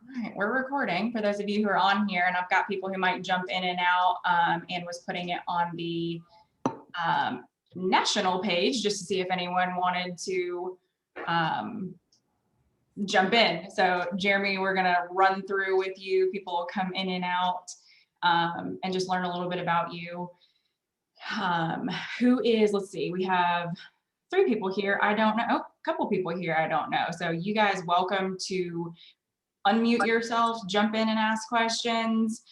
All right, we're recording for those of you who are on here, and I've got people who might jump in and out, and was putting it on the national page just to see if anyone wanted to jump in. So Jeremy, we're gonna run through with you. People will come in and out and just learn a little bit about you. Who is, let's see, we have 3 people here. I don't know, oh, a couple people here I don't know. So you guys welcome to unmute yourself, jump in and ask questions.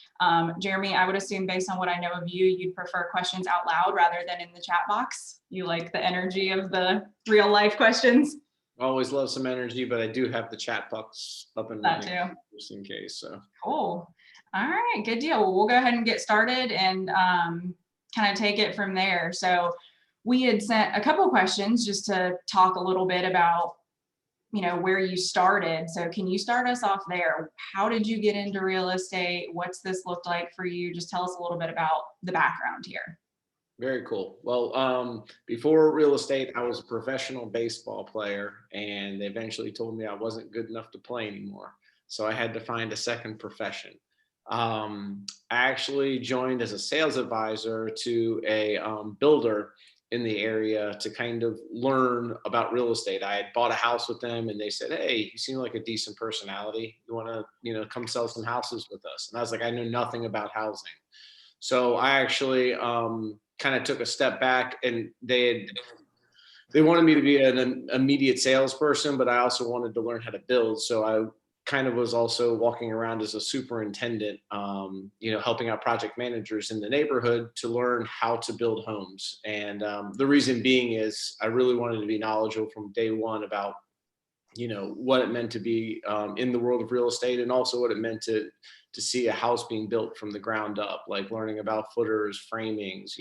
Jeremy, I would assume based on what I know of you, you'd prefer questions out loud rather than in the chat box. You like the energy of the real life questions? Always love some energy, but I do have the chat box up and running just in case. So cool. All right, good deal. Well, we'll go ahead and get started and kind of take it from there. So we had sent a couple questions just to talk a little bit about, you know, where you started. So can you start us off there? How did you get into real estate? What's this looked like for you? Just tell us a little bit about the background here. very cool. Well, before real estate, I was a professional baseball player, and they eventually told me I wasn't good enough to play anymore. So I had to find a second profession. I actually joined as a sales advisor to a builder in the area to kind of learn about real estate. I had bought a house with them, and they said, "Hey, you seem like a decent personality. You want to, come sell some houses with us?" And I was like, "I know nothing about housing." So I actually kind of took a step back, and they wanted me to be an immediate salesperson, but I also wanted to learn how to build. So I kind of was also walking around as a superintendent, helping out project managers in the neighborhood to learn how to build homes. And the reason being is I really wanted to be knowledgeable from day one about, what it meant to be in the world of real estate, and also what it meant to see a house being built from the ground up, like learning about footers, framings,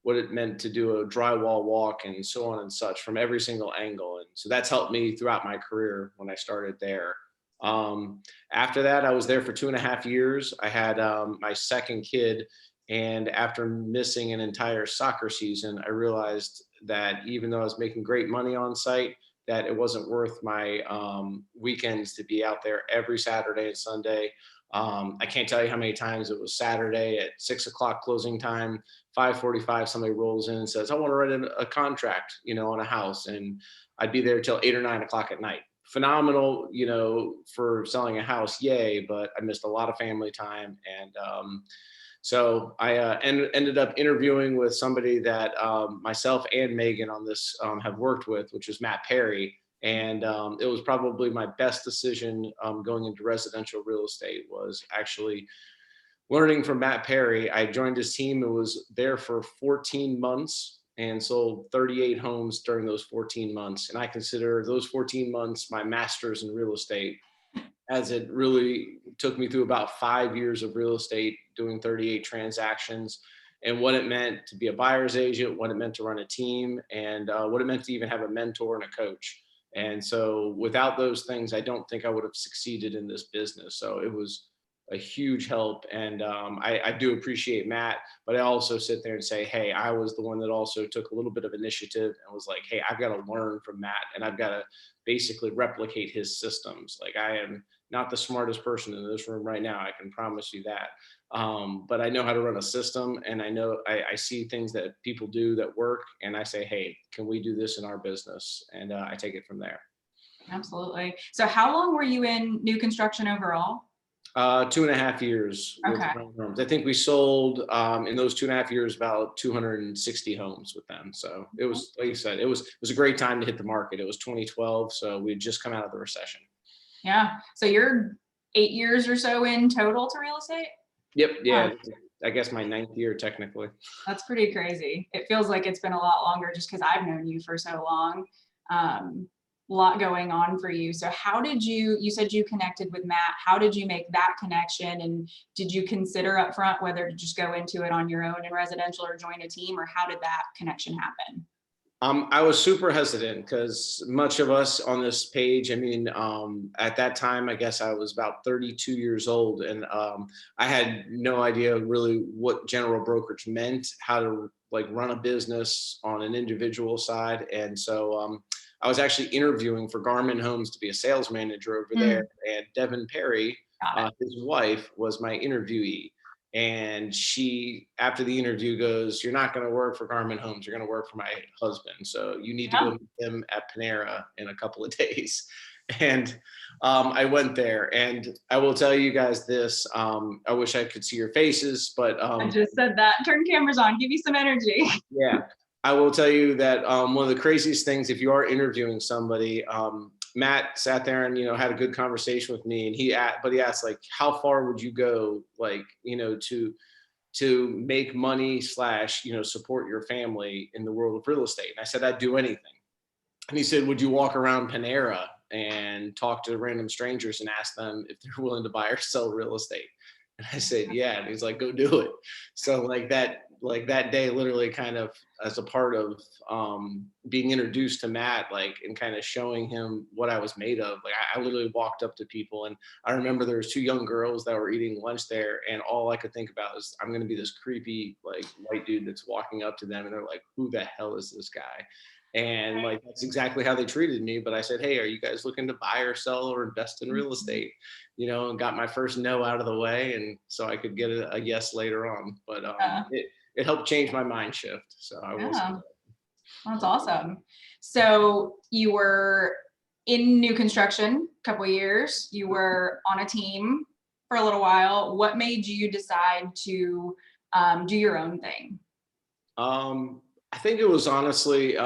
what it meant to do a drywall walk and so on and such from every single angle. And so that's helped me throughout my career when I started there. After that, I was there for 2.5 years. I had my second kid. And after missing an entire soccer season, I realized that even though I was making great money on site, that it wasn't worth my weekends to be out there every Saturday and Sunday. I can't tell you how many times it was Saturday at 6 o'clock closing time, 5:45, somebody rolls in and says, "I want to write a contract, on a house." And I'd be there till 8 or 9 o'clock at night. Phenomenal, for selling a house, yay, but I missed a lot of family time. And so I ended up interviewing with somebody that myself and Megan on this have worked with, which is Matt Perry. And it was probably my best decision going into residential real estate, was actually learning from Matt Perry. I joined his team and was there for 14 months and sold 38 homes during those 14 months. And I consider those 14 months my master's in real estate, as it really took me through about 5 years of real estate, doing 38 transactions, and what it meant to be a buyer's agent, what it meant to run a team, and what it meant to even have a mentor and a coach. And so without those things, I don't think I would have succeeded in this business. So it was a huge help. And I do appreciate Matt, but I also sit there and say, hey, I was the one that also took a little bit of initiative and was like, hey, I've got to learn from Matt, and I've got to basically replicate his systems. Like, I am not the smartest person in this room right now, I can promise you that. But I know how to run a system, and I know I see things that people do that work, and I say, hey, can we do this in our business? And I take it from there. Absolutely. So how long were you in new construction overall? 2.5 years. Okay. I think we sold in those 2.5 years about 260 homes with them. So it was, like you said, it was a great time to hit the market. It was 2012, so we'd just come out of the recession. Yeah. So you're 8 years or so in total to real estate? Yep. Yeah. I guess my 9th year technically. That's pretty crazy. It feels like it's been a lot longer just because I've known you for so long. A lot going on for you. So how did you said you connected with Matt, how did you make that connection? And did you consider up front whether to just go into it on your own in residential or join a team, or how did that connection happen? I was super hesitant because much of us on this page, I mean, at that time, I guess I was about 32 years old, and I had no idea really what general brokerage meant, how to like run a business on an individual side. And so I was actually interviewing for Garmin Homes to be a sales manager over there, and Devin Perry, Got it. his wife, was my interviewee. And she, after the interview, goes, "You're not going to work for Garmin Homes. You're going to work for my husband. So you need to go Yeah. meet him at Panera in a couple of days." And I went there, and I will tell you guys this. I wish I could see your faces, but I just said that. Turn cameras on. Give you some energy. yeah, I will tell you that one of the craziest things, if you are interviewing somebody, Matt sat there and had a good conversation with me, and he asked, like, how far would you go, like, to make money slash support your family in the world of real estate? And I said, I'd do anything. And he said, would you walk around Panera and talk to random strangers and ask them if they're willing to buy or sell real estate? And I said, yeah. And he's like, go do it. So like that day, literally kind of as a part of being introduced to Matt, like, and kind of showing him what I was made of. Like I literally walked up to people, and I remember there was two young girls that were eating lunch there, and all I could think about is I'm going to be this creepy like white dude that's walking up to them, and they're like, who the hell is this guy? And like that's exactly how they treated me. But I said, hey, are you guys looking to buy or sell or invest in real estate? And got my first no out of the way, and so I could get a yes later on. But Yeah. it helped change my mind shift. So I will say Yeah. that. That's awesome. So you were in new construction a couple of years. You were on a team for a little while. What made you decide to do your own thing? I think it was honestly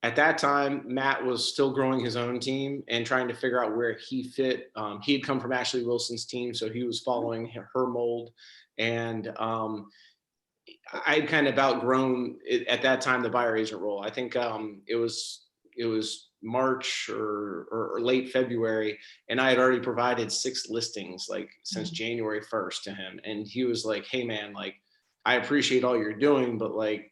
at that time, Matt was still growing his own team and trying to figure out where he fit. He had come from Ashley Wilson's team, so he was following her mold. And I'd kind of outgrown it, at that time, the buyer agent role. I think it was March or late February, and I had already provided 6 listings like since January 1st to him, and he was like, "Hey man, like I appreciate all you're doing, but like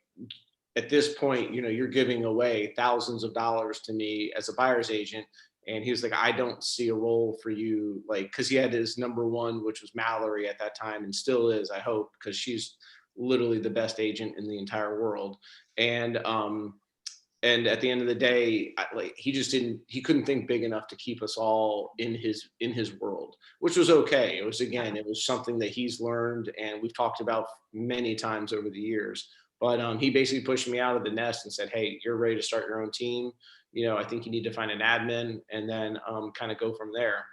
at this point, you're giving away thousands of dollars to me as a buyer's agent." And he was like, "I don't see a role for you," like, because he had his number one, which was Mallory at that time, and still is, I hope, because she's literally the best agent in the entire world. And at the end of the day, like he couldn't think big enough to keep us all in his world, which was okay. It was something that he's learned and we've talked about many times over the years. But he basically pushed me out of the nest and said, "Hey, you're ready to start your own team. I think you need to find an admin and then kind of go from there."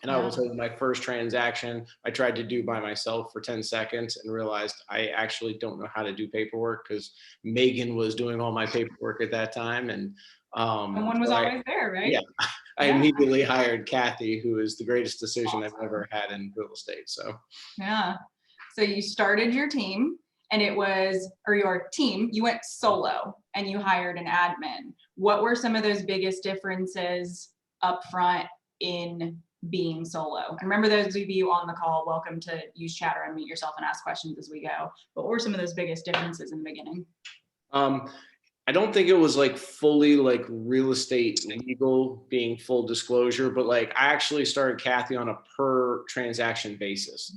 And I will Yeah. tell you, my first transaction, I tried to do by myself for 10 seconds and realized I actually don't know how to do paperwork because Megan was doing all my paperwork at that time. And Someone was so always there, yeah, right? I Yeah. immediately hired Cathy, who is the greatest decision I've Awesome. ever had in real estate. So Yeah. So you started your team and your team, you went solo and you hired an admin. What were some of those biggest differences up front in being solo? And remember, those of you on the call, welcome to use chatter and mute yourself and ask questions as we go. But what were some of those biggest differences in the beginning? um, I don't think it was like fully like real estate legal being full disclosure, but like I actually started Cathy on a per transaction basis.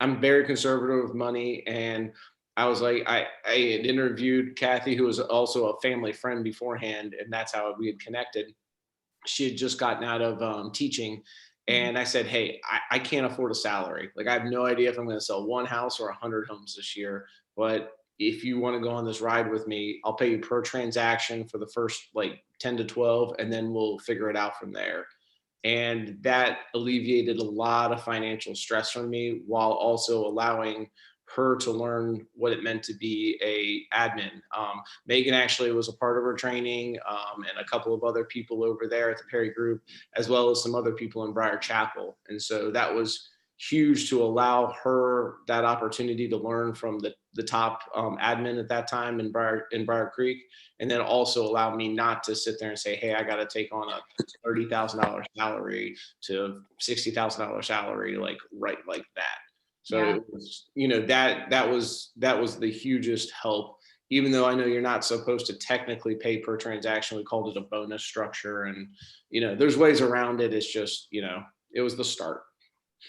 I'm very conservative with money, and I was like, I had interviewed Cathy, who was also a family friend beforehand, and that's how we had connected. She had just gotten out of teaching. And I said, "Hey, I can't afford a salary. Like, I have no idea if I'm going to sell one house or 100 homes this year. But if you want to go on this ride with me, I'll pay you per transaction for the first like 10 to 12, and then we'll figure it out from there." And that alleviated a lot of financial stress from me while also allowing her to learn what it meant to be a admin. Megan actually was a part of her training, and a couple of other people over there at the Perry Group, as well as some other people in Briar Chapel. And so that was huge to allow her that opportunity to learn from the top admin at that time in Briar Creek, and then also allow me not to sit there and say, "Hey, I got to take on a $30,000 salary to $60,000 salary like right like that." So Yeah. it was, that was the hugest help. Even though I know you're not supposed to technically pay per transaction, we called it a bonus structure, and there's ways around it. It's just, it was the start.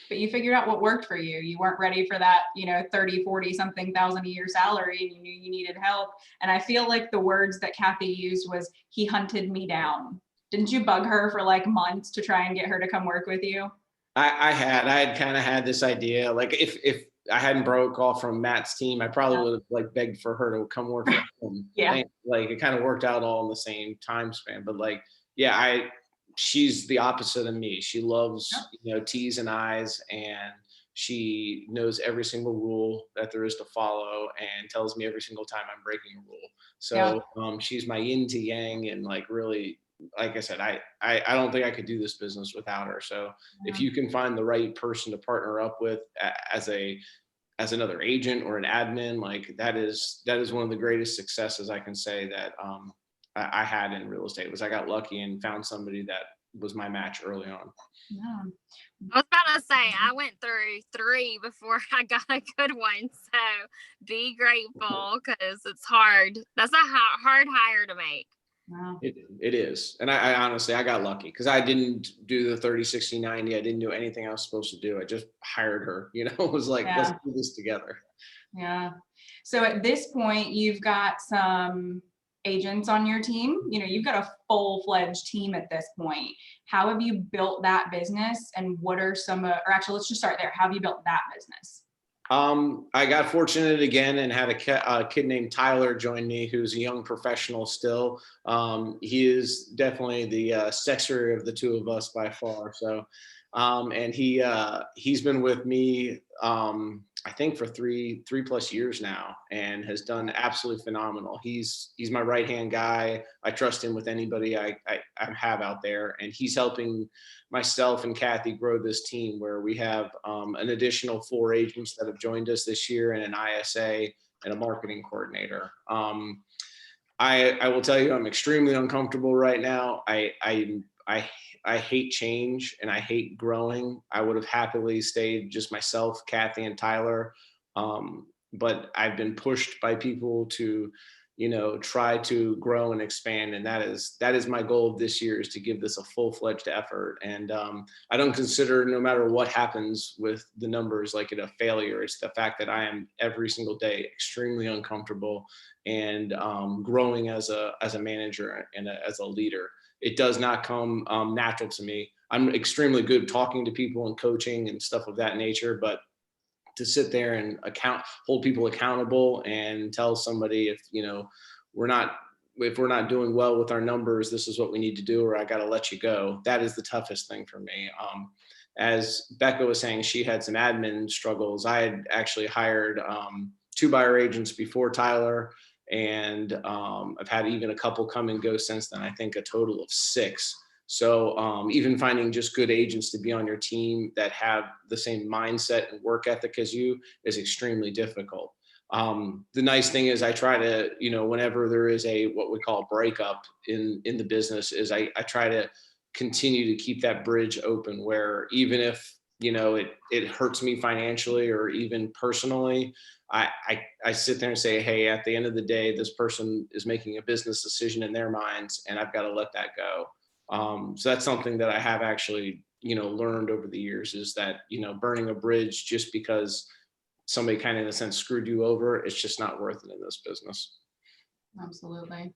But you figured out what worked for you. You weren't ready for that, 30, 40 something thousand a year salary, and you knew you needed help. And I feel like the words that Cathy used was, he hunted me down. Didn't you bug her for like months to try and get her to come work with you? I had kind of had this idea, like if I hadn't broke off from Matt's team, I probably Yeah. would have like begged for her to come work for him. Yeah. Like it kind of worked out all in the same time span. But like, yeah, she's the opposite of me. She loves, T's and I's, and she knows every single rule that there is to follow and tells me every single time I'm breaking a rule. Yeah. So she's my yin to yang, and like really, like I said, I don't think I could do this business without her. So if Yeah. you can find the right person to partner up with as another agent or an admin, like that is one of the greatest successes I can say that I had in real estate. Was I got lucky and found somebody that was my match early on. Yeah. I was about to say, I went through 3 before I got a good one. So be grateful, because it's hard. That's a hard hire to make. Wow. It is. And I honestly, I got lucky because I didn't do the 30, 60, 90. I didn't do anything I was supposed to do. I just hired her, it was like, Yeah. let's do this together. Yeah. So at this point, you've got some agents on your team. You've got a full-fledged team at this point. How have you built that business, and what are or actually, let's just start there. How have you built that business? I got fortunate again and had a kid named Tyler join me, who's a young professional still. He is definitely the sexier of the two of us by far. So, and he's been with me, I think for three plus years now, and has done absolutely phenomenal. He's my right hand guy. I trust him with anybody I have out there, and he's helping myself and Cathy grow this team, where we have an additional 4 agents that have joined us this year, and an ISA and a marketing coordinator. I will tell you, I'm extremely uncomfortable right now. I hate change and I hate growing. I would have happily stayed just myself, Cathy, and Tyler. But I've been pushed by people to, try to grow and expand. And that is my goal this year, is to give this a full-fledged effort. And I don't consider, no matter what happens with the numbers, like it a failure. It's the fact that I am every single day extremely uncomfortable and growing as a manager and as a leader. It does not come natural to me. I'm extremely good talking to people and coaching and stuff of that nature, but to sit there and hold people accountable and tell somebody, if we're not doing well with our numbers, this is what we need to do, or I got to let you go. That is the toughest thing for me. As Becca was saying, she had some admin struggles. I had actually hired 2 buyer agents before Tyler, and I've had even a couple come and go since then. I think a total of 6. So even finding just good agents to be on your team that have the same mindset and work ethic as you is extremely difficult. The nice thing is I try to, whenever there is what we call breakup in the business, is I try to continue to keep that bridge open, where even if, it hurts me financially or even personally, I sit there and say, hey, at the end of the day, this person is making a business decision in their minds, and I've got to let that go. So that's something that I have actually, learned over the years, is that, burning a bridge just because somebody kind of in a sense screwed you over, it's just not worth it in this business. Absolutely.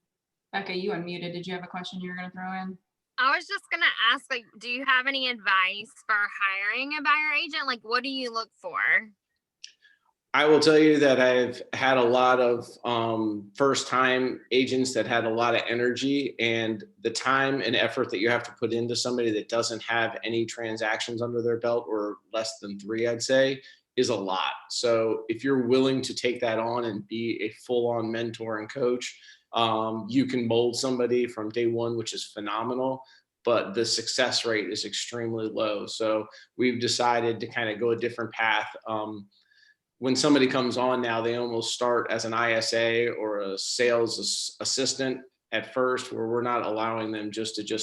Becca, you unmuted. Did you have a question you were going to throw in? I was just going to ask, like, do you have any advice for hiring a buyer agent? Like, what do you look for? I will tell you that I've had a lot of first-time agents that had a lot of energy, and the time and effort that you have to put into somebody that doesn't have any transactions under their belt, or less than 3, I'd say, is a lot. So if you're willing to take that on and be a full-on mentor and coach, you can mold somebody from day one, which is phenomenal, but the success rate is extremely low. So we've decided to kind of go a different path. When somebody comes on now, they almost start as an ISA or a sales assistant at first, where we're not allowing them just to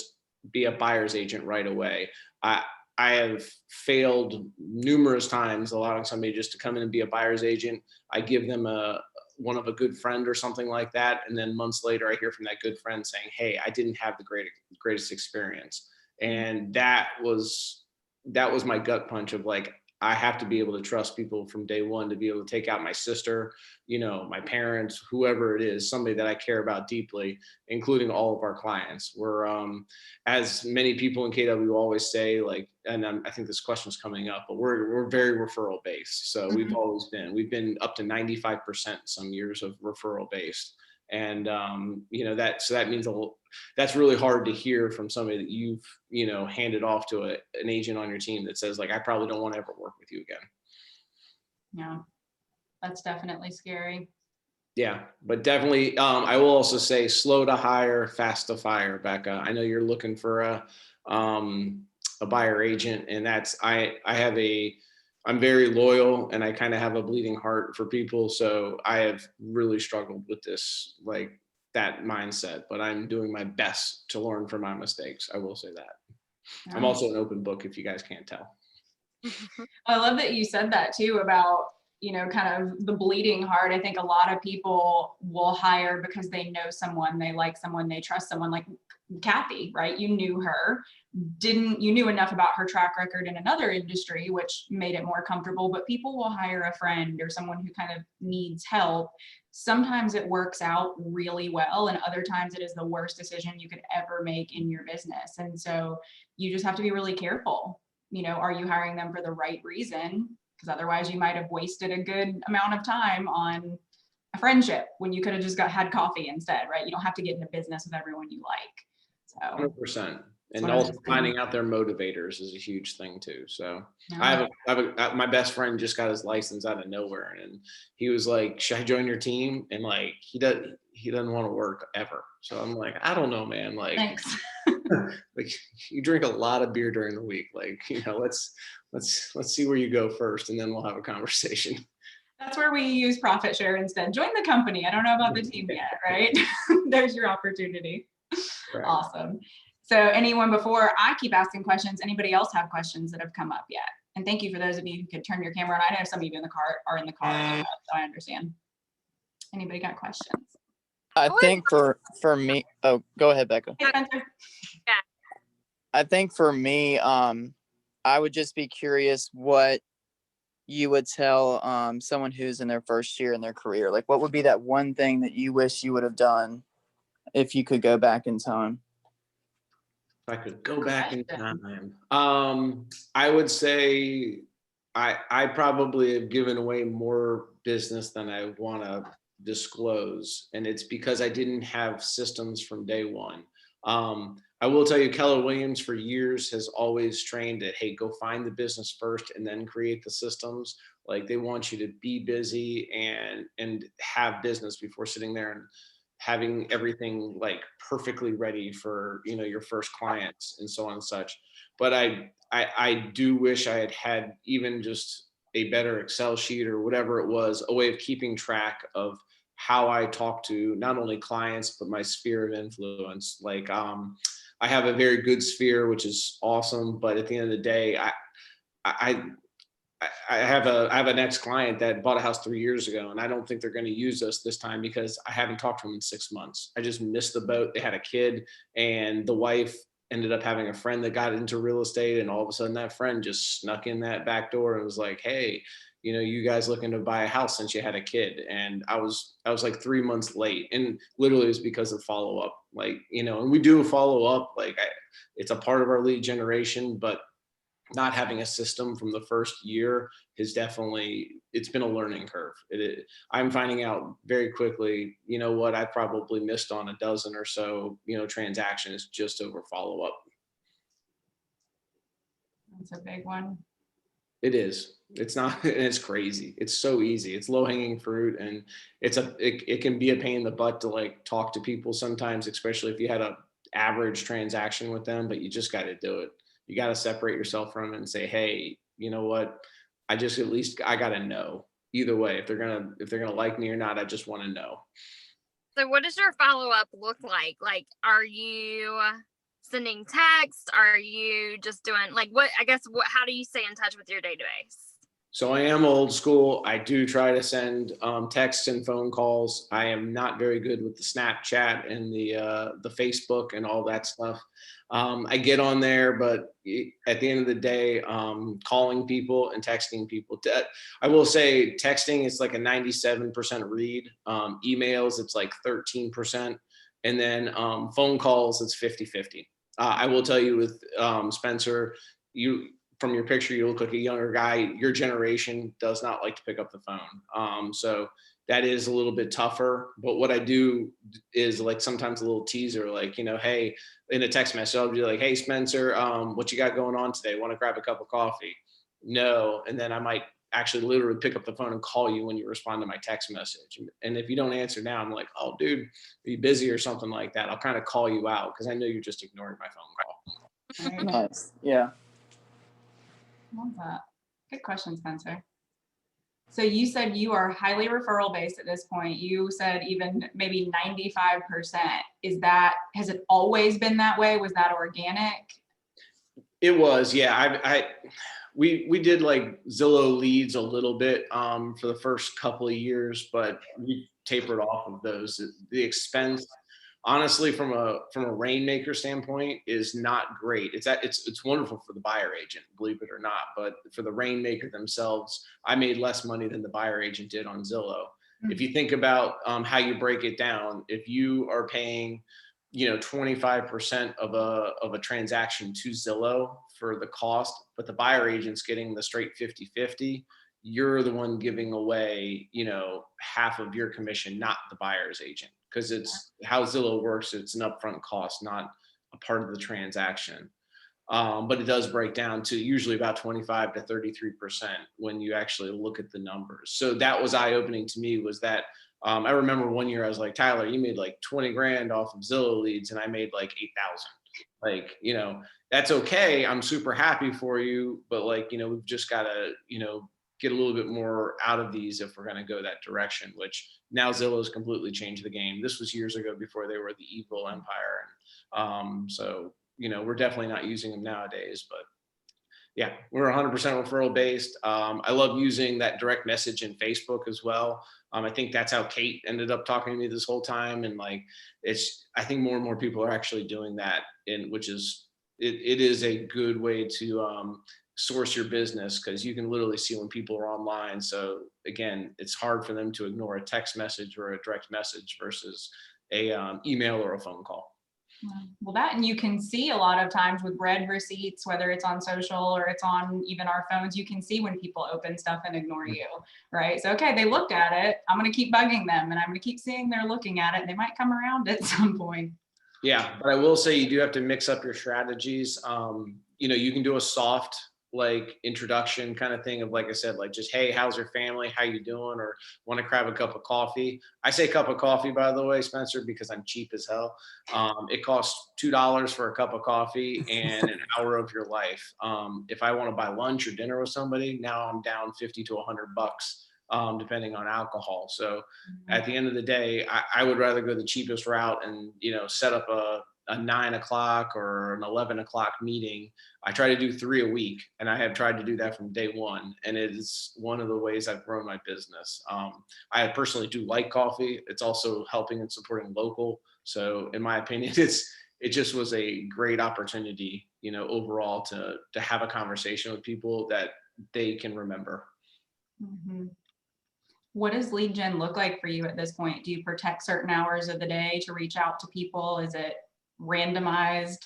be a buyer's agent right away. I have failed numerous times allowing somebody just to come in and be a buyer's agent. I give them one of a good friend or something like that, and then months later I hear from that good friend saying, hey, I didn't have the greatest experience. And that was that was my gut punch of like, I have to be able to trust people from day one to be able to take out my sister, my parents, whoever it is, somebody that I care about deeply, including all of our clients. We're, as many people in KW always say, like, and I think this question's coming up, but we're very referral based. So we've been up to 95% some years of referral based. And, that means that's really hard to hear from somebody that you've, handed off to an agent on your team that says like, I probably don't want to ever work with you again. Yeah, that's definitely scary. Yeah, but definitely, I will also say slow to hire, fast to fire, Becca. I know you're looking for a buyer agent, and I'm very loyal, and I kind of have a bleeding heart for people. So I have really struggled with this, like that mindset, but I'm doing my best to learn from my mistakes. I will say that. Yeah. I'm also an open book, if you guys can't tell. I love that you said that too about, kind of the bleeding heart. I think a lot of people will hire because they know someone, they like someone, they trust someone, like Cathy, right? You knew her, you knew enough about her track record in another industry, which made it more comfortable, but people will hire a friend or someone who kind of needs help. Sometimes it works out really well, and other times it is the worst decision you could ever make in your business. And so you just have to be really careful. Are you hiring them for the right reason? Because otherwise you might have wasted a good amount of time on a friendship when you could have just had coffee instead, right? You don't have to get into business with everyone you like. So 100%. And also finding out their motivators is a huge thing too. So yeah. my best friend just got his license out of nowhere, and he was like, should I join your team? And like, he doesn't want to work ever. So I'm like, I don't know, man. Like, Thanks. like you drink a lot of beer during the week. Like, let's see where you go first, and then we'll have a conversation. That's where we use profit share instead. Join the company. I don't know about the team yet, right? There's your opportunity. Right. Awesome. So anyone, before I keep asking questions, anybody else have questions that have come up yet? And thank you for those of you who could turn your camera on. I know some of you in the car are in the car, so I understand. Anybody got questions? I think for me, oh, go ahead, Becca. Yeah, Spencer. Yeah. I think for me, I would just be curious what you would tell someone who's in their first year in their career. Like, what would be that one thing that you wish you would have done if you could go back in time? If I could go back in time, I would say I probably have given away more business than I want to disclose, and it's because I didn't have systems from day one. I will tell you, Keller Williams for years has always trained at, hey, go find the business first and then create the systems. Like, they want you to be busy and have business before sitting there and having everything like perfectly ready for, your first clients and so on and such. But I do wish I had even just a better Excel sheet or whatever it was, a way of keeping track of how I talk to not only clients, but my sphere of influence. Like, I have a very good sphere, which is awesome. But at the end of the day, I have an ex-client that bought a house 3 years ago, and I don't think they're going to use us this time because I haven't talked to them in 6 months. I just missed the boat. They had a kid, and the wife ended up having a friend that got into real estate, and all of a sudden that friend just snuck in that back door and was like, hey, you guys looking to buy a house since you had a kid? And I was like 3 months late, and literally it was because of follow-up. Like, and we do follow up, like it's a part of our lead generation, but not having a system from the first year has it's been a learning curve. I'm finding out very quickly, what I probably missed on a dozen or so, transactions just over follow-up. That's a big one. It is. It's not, and it's crazy. It's so easy. It's low hanging fruit, and it can be a pain in the butt to like talk to people sometimes, especially if you had a average transaction with them, but you just got to do it. You got to separate yourself from it and say, hey, you know what? I got to know either way, if they're going to like me or not. I just want to know. So what does your follow-up look like? Like, are you sending texts? Are you just doing like how do you stay in touch with your database? So I am old school. I do try to send texts and phone calls. I am not very good with the Snapchat and the Facebook and all that stuff. I get on there, but at the end of the day, calling people and texting people. I will say texting is like a 97% read. Emails, it's like 13%. And then phone calls, it's 50-50. I will tell you with Spencer, from your picture, you look like a younger guy. Your generation does not like to pick up the phone. So that is a little bit tougher. But what I do is like sometimes a little teaser, like, hey, in a text message, I'll be like, hey, Spencer, what you got going on today? Want to grab a cup of coffee? No. And then I might actually literally pick up the phone and call you when you respond to my text message. And if you don't answer now, I'm like, oh, dude, are you busy or something like that? I'll kind of call you out because I know you're just ignoring my phone call. Nice. Yeah. Love that. Good question, Spencer. So you said you are highly referral based at this point. You said even maybe 95%. Has it always been that way? Was that organic? It was, yeah. We did like Zillow leads a little bit for the first couple of years, but we tapered off of those. The expense, honestly, from a rainmaker standpoint, is not great. It's wonderful for the buyer agent, believe it or not, but for the rainmaker themselves, I made less money than the buyer agent did on Zillow. If you think about how you break it down, if you are paying 25% of a transaction to Zillow for the cost, but the buyer agent's getting the straight 50-50, you're the one giving away, half of your commission, not the buyer's agent. Because it's how Zillow works. It's an upfront cost, not a part of the transaction. But it does break down to usually about 25 to 33% when you actually look at the numbers. So that was eye-opening to me, was that I remember one year I was like, Tyler, you made like 20 grand off of Zillow leads and I made like 8,000. Like, that's okay. I'm super happy for you. But like, we've just got to, get a little bit more out of these if we're going to go that direction, which now Zillow's completely changed the game. This was years ago before they were the evil empire. And so, we're definitely not using them nowadays, but yeah, we're 100% referral based. I love using that direct message in Facebook as well. I think that's how Kate ended up talking to me this whole time. And like, I think more and more people are actually doing that, which is, it is a good way to source your business, because you can literally see when people are online. So again, it's hard for them to ignore a text message or a direct message versus a email or a phone call. Well, and you can see a lot of times with read receipts, whether it's on social or it's on even our phones, you can see when people open stuff and ignore you, right? So, okay, they looked at it. I'm going to keep bugging them and I'm going to keep seeing they're looking at it. And they might come around at some point. Yeah, but I will say you do have to mix up your strategies. You can do a soft like introduction kind of thing of, like I said, like just, hey, how's your family? How you doing? Or want to grab a cup of coffee? I say cup of coffee, by the way, Spencer, because I'm cheap as hell. It costs $2 for a cup of coffee and an hour of your life. If I want to buy lunch or dinner with somebody, now I'm down 50 to $100. Depending on alcohol. So at the end of the day, I would rather go the cheapest route and, set up a 9 o'clock or an 11 o'clock meeting. I try to do 3 a week, and I have tried to do that from day one. And it is one of the ways I've grown my business. I personally do like coffee. It's also helping and supporting local. So in my opinion, it just was a great opportunity, overall to have a conversation with people that they can remember. Mm-hmm. What does lead gen look like for you at this point? Do you protect certain hours of the day to reach out to people? Is it randomized?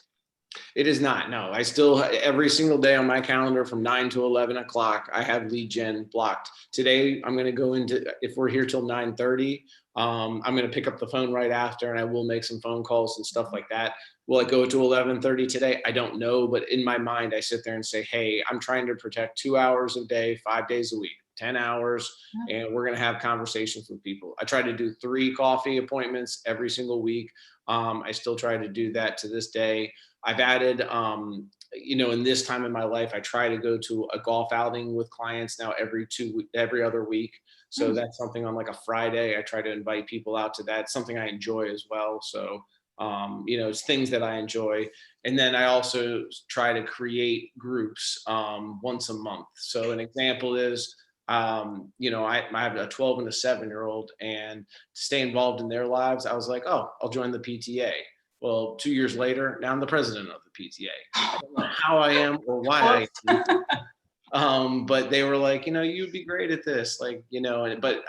It is not. No, I still, every single day on my calendar from 9 to 11 o'clock, I have lead gen blocked. Today, I'm going to go into, if we're here till 9:30, I'm going to pick up the phone right after, and I will make some phone calls and stuff like that. Will it go to 11:30 today? I don't know. But in my mind, I sit there and say, hey, I'm trying to protect 2 hours a day, 5 days a week, 10 hours, and we're going to have conversations with people. I try to do 3 coffee appointments every single week. I still try to do that to this day. I've added, in this time in my life, I try to go to a golf outing with clients now every other week. So that's something on like a Friday. I try to invite people out to that. Something I enjoy as well. So It's things that I enjoy. And then I also try to create groups once a month. So an example is, I have a 12 and a 7-year-old, and to stay involved in their lives, I was like, oh, I'll join the PTA. Well, 2 years later, now I'm the president of the PTA. I don't know how I am or why I am. But they were like, you'd be great at this. But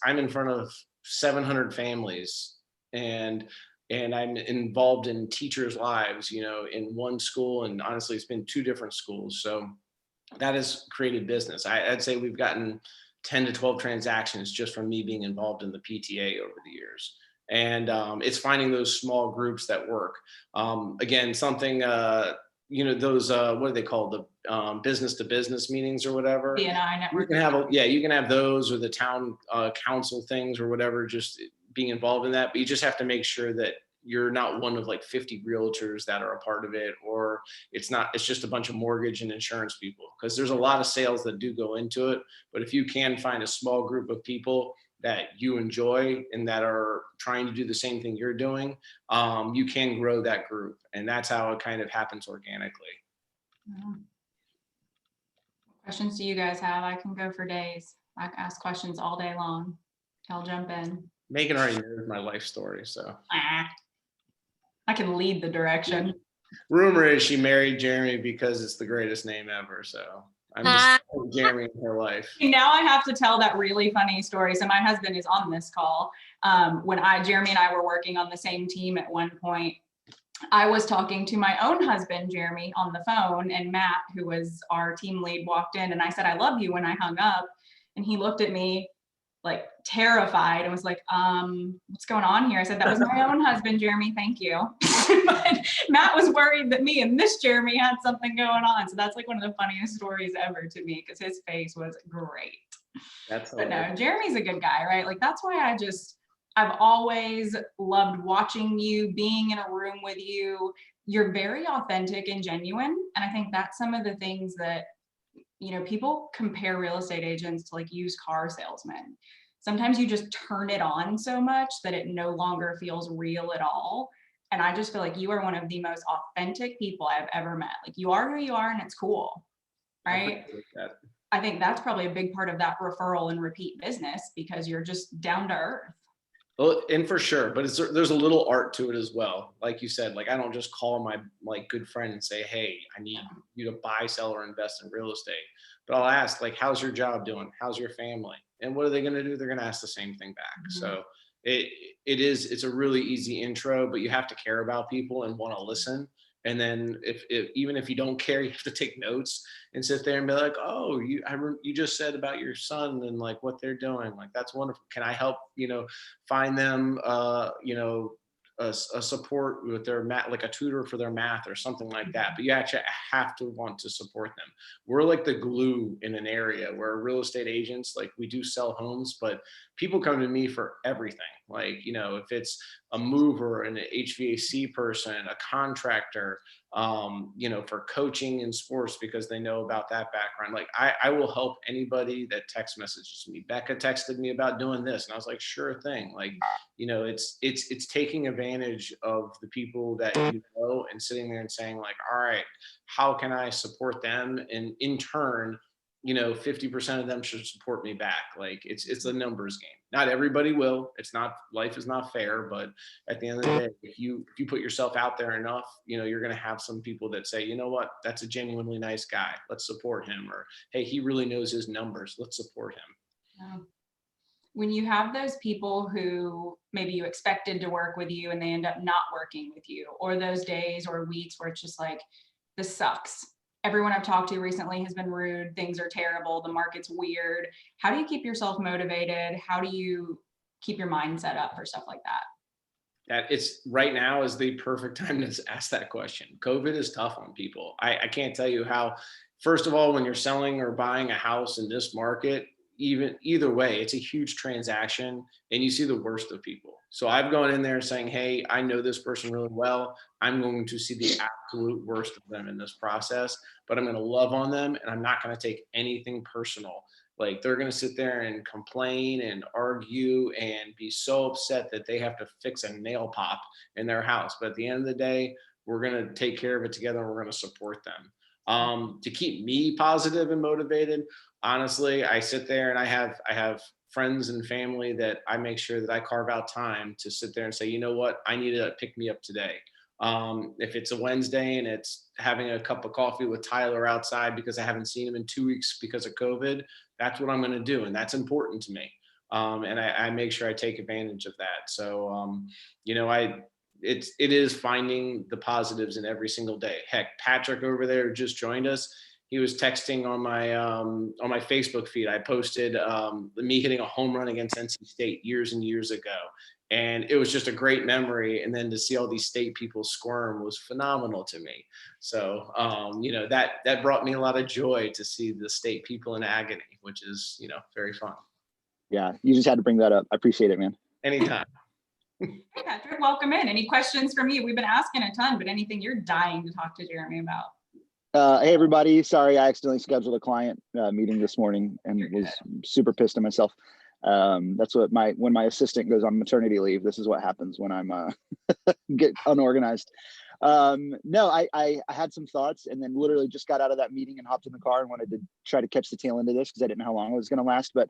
I'm in front of 700 families, and I'm involved in teachers' lives, in one school. And honestly, it's been 2 different schools. So that has created business. I'd say we've gotten 10 to 12 transactions just from me being involved in the PTA over the years. And it's finding those small groups that work. Again, something, those, what are they called? The business to business meetings or whatever. BNI network. You can have those, or the town council things or whatever, just being involved in that. But you just have to make sure that you're not one of like 50 realtors that are a part of it, or it's just a bunch of mortgage and insurance people, because there's a lot of sales that do go into it. But if you can find a small group of people that you enjoy and that are trying to do the same thing you're doing, you can grow that group. And that's how it kind of happens organically. What questions do you guys have? I can go for days. I can ask questions all day long. I'll jump in. Megan already knows my life story, so. I can lead the direction. Rumor is she married Jeremy because it's the greatest name ever. So I'm just Jeremy in her life. Now I have to tell that really funny story. So my husband is on this call. When Jeremy and I were working on the same team at one point, I was talking to my own husband, Jeremy, on the phone, and Matt, who was our team lead, walked in, and I said, I love you, when I hung up. And he looked at me like terrified and was like, what's going on here? I said, that was my own husband, Jeremy, thank you. But Matt was worried that me and this Jeremy had something going on. So that's like one of the funniest stories ever to me, because his face was great. But no, Jeremy's a good guy, right? Like, that's why I've always loved watching you, being in a room with you. You're very authentic and genuine. And I think that's some of the things that, people compare real estate agents to like used car salesmen. Sometimes you just turn it on so much that it no longer feels real at all. And I just feel like you are one of the most authentic people I've ever met. Like, you are who you are, and it's cool, right? I think that's probably a big part of that referral and repeat business, because you're just down to earth. Well, and for sure, but there's a little art to it as well. Like you said, like, I don't just call my good friend and say, hey, I need you to buy, sell, or invest in real estate. But I'll ask, like, how's your job doing? How's your family? And what are they going to do? They're going to ask the same thing back. Mm-hmm. So it's a really easy intro, but you have to care about people and want to listen. And then even if you don't care, you have to take notes and sit there and be like, oh, you just said about your son and like what they're doing. Like, that's wonderful. Can I help, find them, a support with their math, like a tutor for their math or something like that. But you actually have to want to support them. We're like the glue in an area where real estate agents, like, we do sell homes, but people come to me for everything. Like, if it's a mover, an HVAC person, a contractor, for coaching in sports, because they know about that background. Like, I will help anybody that text messages me. Becca texted me about doing this, and I was like, sure thing. Like, it's taking advantage of the people that you know and sitting there and saying, like, all right, how can I support them? And in turn, 50% of them should support me back. Like, it's a numbers game. Not everybody will. Life is not fair, but at the end of the day, if you put yourself out there enough, you're going to have some people that say, you know what, that's a genuinely nice guy. Let's support him. Or, hey, he really knows his numbers. Let's support him. When you have those people who maybe you expected to work with you and they end up not working with you, or those days or weeks where it's just like, this sucks. Everyone I've talked to recently has been rude. Things are terrible. The market's weird. How do you keep yourself motivated? How do you keep your mind set up for stuff like that? That it's right now is the perfect time to ask that question. COVID is tough on people. I can't tell you how. First of all, when you're selling or buying a house in this market, either way, it's a huge transaction, and you see the worst of people. So I've gone in there saying, hey, I know this person really well. I'm going to see the absolute worst of them in this process, but I'm going to love on them, and I'm not going to take anything personal. Like they're going to sit there and complain and argue and be so upset that they have to fix a nail pop in their house. But at the end of the day, we're going to take care of it together and we're going to support them. To keep me positive and motivated, honestly, I sit there and I have friends and family that I make sure that I carve out time to sit there and say, you know what, I need to pick me up today. If it's a Wednesday and it's having a cup of coffee with Tyler outside because I haven't seen him in 2 weeks because of COVID, that's what I'm going to do. And that's important to me. And I make sure I take advantage of that. So, you know, it is finding the positives in every single day. Heck, Patrick over there just joined us. He was texting on my Facebook feed. I posted me hitting a home run against NC State years and years ago. And it was just a great memory. And then to see all these state people squirm was phenomenal to me. So, you know, that brought me a lot of joy to see the state people in agony, which is, you know, very fun. Yeah, you just had to bring that up. I appreciate it, man. Anytime. Hey, Patrick, welcome in. Any questions from you? We've been asking a ton, but anything you're dying to talk to Jeremy about? Hey, everybody. Sorry, I accidentally scheduled a client meeting this morning and was super pissed at myself. That's what when my assistant goes on maternity leave, this is what happens when I'm get unorganized. No, I had some thoughts and then literally just got out of that meeting and hopped in the car and wanted to try to catch the tail end of this because I didn't know how long it was going to last. But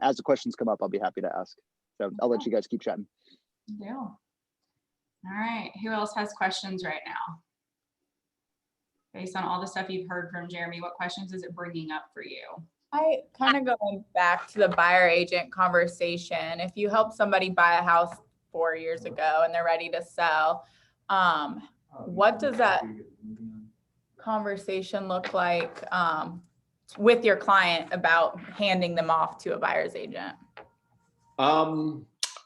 as the questions come up, I'll be happy to ask. So I'll let you guys keep chatting. Yeah. All right. Who else has questions right now? Based on all the stuff you've heard from Jeremy, what questions is it bringing up for you? I kind of going back to the buyer agent conversation. If you help somebody buy a house 4 years ago and they're ready to sell, what does that conversation look like with your client about handing them off to a buyer's agent?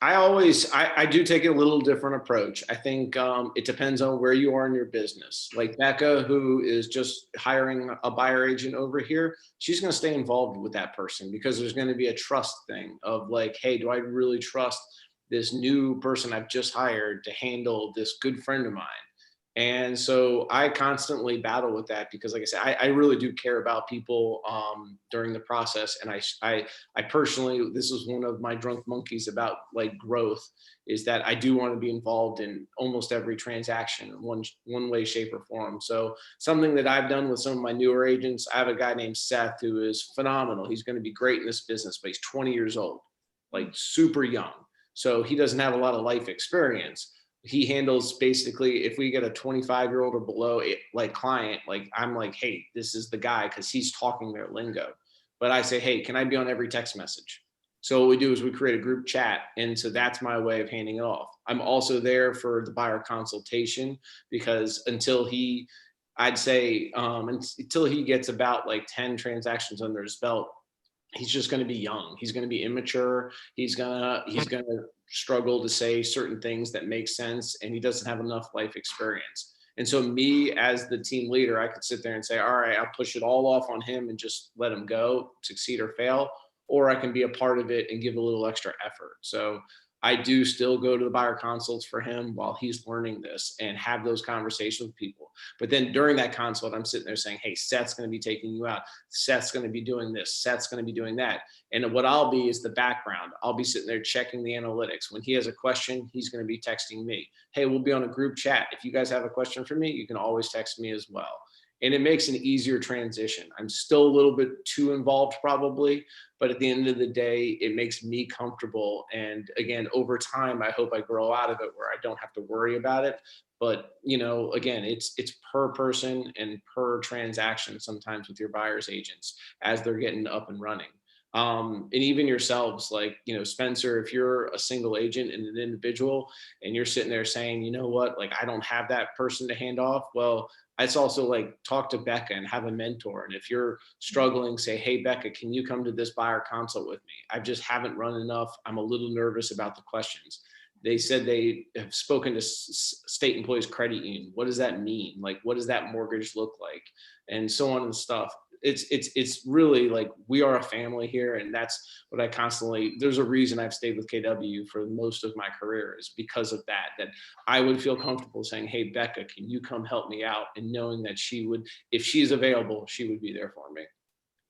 I do take a little different approach. I think it depends on where you are in your business. Like Becca, who is just hiring a buyer agent over here, she's going to stay involved with that person because there's going to be a trust thing of like, hey, do I really trust this new person I've just hired to handle this good friend of mine? And so I constantly battle with that because, like I said, I really do care about people during the process. And I personally, this is one of my drunk monkeys about like growth, is that I do want to be involved in almost every transaction in one way, shape, or form. So something that I've done with some of my newer agents, I have a guy named Seth who is phenomenal. He's going to be great in this business, but he's 20 years old, like super young. So he doesn't have a lot of life experience. He handles basically, if we get a 25-year-old or below like client, like I'm like, hey, this is the guy because he's talking their lingo. But I say, hey, can I be on every text message? So what we do is we create a group chat. And so that's my way of handing it off. I'm also there for the buyer consultation because until he gets about like 10 transactions under his belt, he's just going to be young. He's going to be immature. He's going to struggle to say certain things that make sense, and he doesn't have enough life experience. And so me as the team leader, I could sit there and say, all right, I'll push it all off on him and just let him go, succeed or fail, or I can be a part of it and give a little extra effort. So I do still go to the buyer consults for him while he's learning this and have those conversations with people. But then during that consult, I'm sitting there saying, hey, Seth's going to be taking you out. Seth's going to be doing this. Seth's going to be doing that. And what I'll be is the background. I'll be sitting there checking the analytics. When he has a question, he's going to be texting me. Hey, we'll be on a group chat. If you guys have a question for me, you can always text me as well. And it makes an easier transition. I'm still a little bit too involved probably, but at the end of the day, it makes me comfortable. And again, over time, I hope I grow out of it where I don't have to worry about it. But, you know, again, it's per person and per transaction sometimes with your buyer's agents as they're getting up and running. And even yourselves, like, you know, Spencer, if you're a single agent and an individual and you're sitting there saying, you know what, like, I don't have that person to hand off. Well, it's also like talk to Becca and have a mentor. And if you're struggling, say, hey, Becca, can you come to this buyer consult with me? I just haven't run enough. I'm a little nervous about the questions. They said they have spoken to state employees credit union. What does that mean? Like, what does that mortgage look like? And so on and stuff. It's really like we are a family here. And that's what I constantly, there's a reason I've stayed with KW for most of my career is because of that I would feel comfortable saying, hey, Becca, can you come help me out? And knowing that she would, if she's available, she would be there for me.